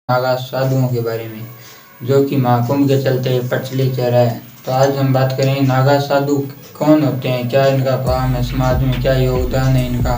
नागा साधुओं के बारे में, जो कि महाकुंभ के चलते प्रचलित चल रहा है। तो आज हम बात करेंगे नागा साधु कौन होते हैं, क्या इनका काम है, समाज में क्या योगदान है इनका।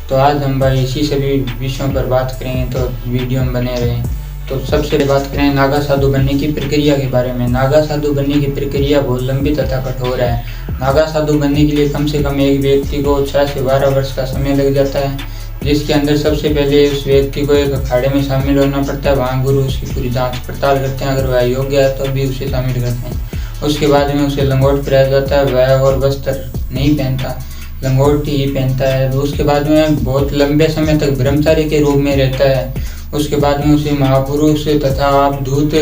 तो आज हम भाई इसी सभी विषयों पर बात करेंगे, तो वीडियो में बने रहें। तो सबसे पहले बात करें नागा साधु बनने की प्रक्रिया के बारे में। नागा साधु बनने की प्रक्रिया बहुत लंबी तथा कठोर है। नागा साधु बनने के लिए कम से कम एक व्यक्ति को 6 से 12 वर्ष का समय लग जाता है, जिसके अंदर सबसे पहले उस व्यक्ति को एक अखाड़े में शामिल होना पड़ता है। वहाँ गुरु उसकी पूरी जांच पड़ताल करते हैं, अगर वह योग्य है तो भी उसे शामिल करते हैं। उसके बाद में उसे लंगोट पहनाया जाता है, वह और वस्त्र नहीं पहनता, लंगोट ही पहनता है। उसके बाद में बहुत लंबे समय तक ब्रह्मचारी के रूप में रहता है। उसके बाद में उसे महापुरुष तथा अवधूत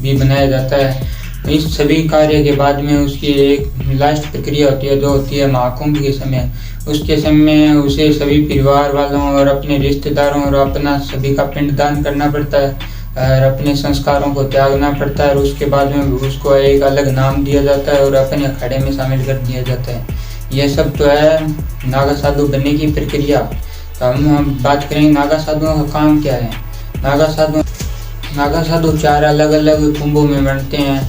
भी बनाया जाता है। इस सभी कार्य के बाद में उसकी एक लास्ट प्रक्रिया होती है, जो होती है महाकुंभ के समय। उसके समय उसे सभी परिवार वालों और अपने रिश्तेदारों और अपना सभी का पिंडदान करना पड़ता है और अपने संस्कारों को त्यागना पड़ता है। और उसके बाद में उसको एक अलग नाम दिया जाता है और अपने अखाड़े में शामिल कर दिया जाता है। यह सब तो है नागा साधु बनने की प्रक्रिया। तो हम बात करेंगे नागा साधुओं का काम क्या है। नागा साधु 4 अलग अलग कुंभों में बनते हैं,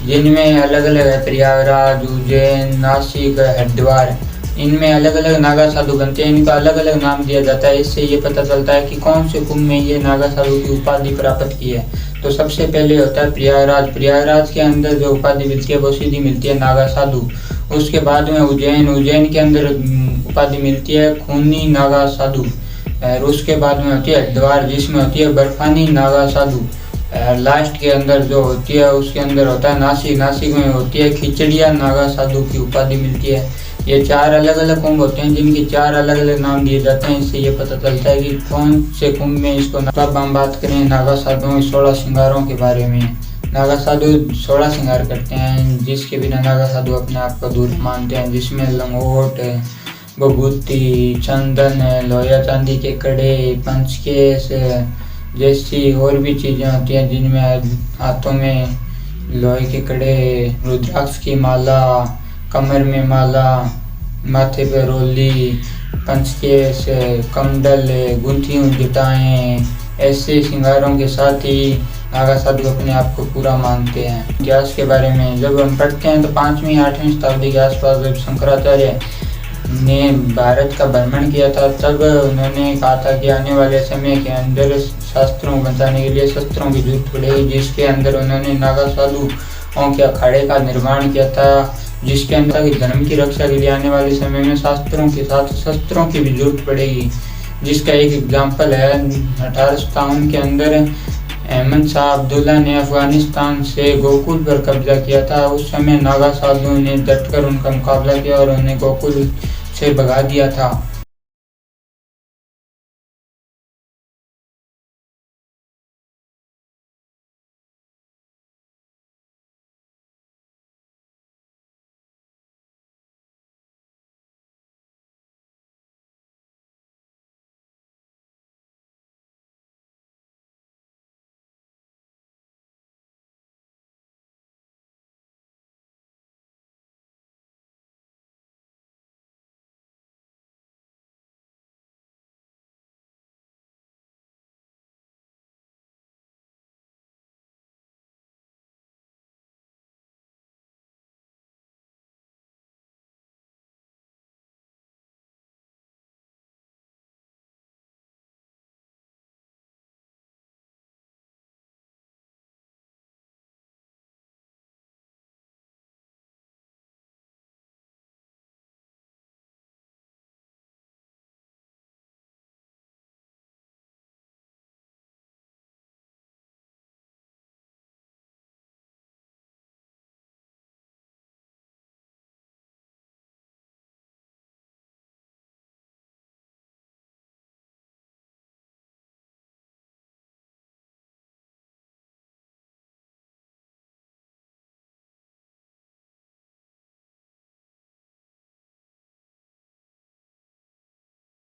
जिनमें अलग अलग है प्रयागराज, उज्जैन, नासिक, हरिद्वार। इनमें अलग अलग नागा साधु बनते हैं, इनका अलग अलग नाम दिया जाता है। इससे ये पता चलता है कि कौन से कुंभ में ये नागा साधु की उपाधि प्राप्त की है। तो सबसे पहले होता है प्रयागराज। प्रयागराज के अंदर जो उपाधि मिलती है वो सीधी मिलती है नागा साधु। उसके बाद में उज्जैन के अंदर उपाधि मिलती है खूनी नागा साधु। और उसके बाद में होती है हरिद्वार, जिसमें होती है बर्फानी नागा साधु। लास्ट के अंदर जो होती है उसके अंदर होता है नासिक में होती है खिचड़िया नागा साधु की उपाधि मिलती है। ये 4 अलग अलग कुंभ होते हैं, जिनके 4 अलग अलग नाम दिए जाते हैं। इससे ये पता चलता है कि कौन से कुंभ में इसको। अब हम बात करें नागा साधुओं के 16 श्रृंगारों के बारे में। नागा साधु 16 श्रृंगार करते हैं, जिसके बिना नागा साधु अपने आप को दूर मानते हैं, जिसमें लंगोट, बबूती, चंदन, लोया चांदी के कड़े, पंचकेश जैसी और भी चीज़ें होती हैं, जिनमें हाथों में लोहे के कड़े, रुद्राक्ष की माला, कमर में माला, माथे पे रोली, पंचकेश, कमंडल, गुंथी हुई जटाएं, ऐसे श्रृंगारों के साथ ही नागा साधु अपने आप को पूरा मानते हैं। इतिहास के बारे में जब हम पढ़ते हैं तो 5वीं 8वीं शताब्दी के आसपास जब शंकराचार्य ने भारत का भ्रमण किया था, तब उन्होंने कहा था कि आने वाले समय के अंदर शास्त्रों को बचाने के लिए शस्त्रों की जरूरत पड़ेगी, जिसके अंदर उन्होंने नागा साधुओं के अखाड़े का निर्माण किया था, जिसके अंदर धर्म की रक्षा के लिए आने वाले समय में शास्त्रों के साथ शस्त्रों की भी जरूरत पड़ेगी। जिसका एक एग्जाम्पल है 1857 के अंदर अहमद शाह अब्दुल्ला ने अफगानिस्तान से गोकुल पर कब्जा किया था। उस समय नागा साधुओं ने डटकर उनका मुकाबला किया और उन्हें गोकुल से भगा दिया था।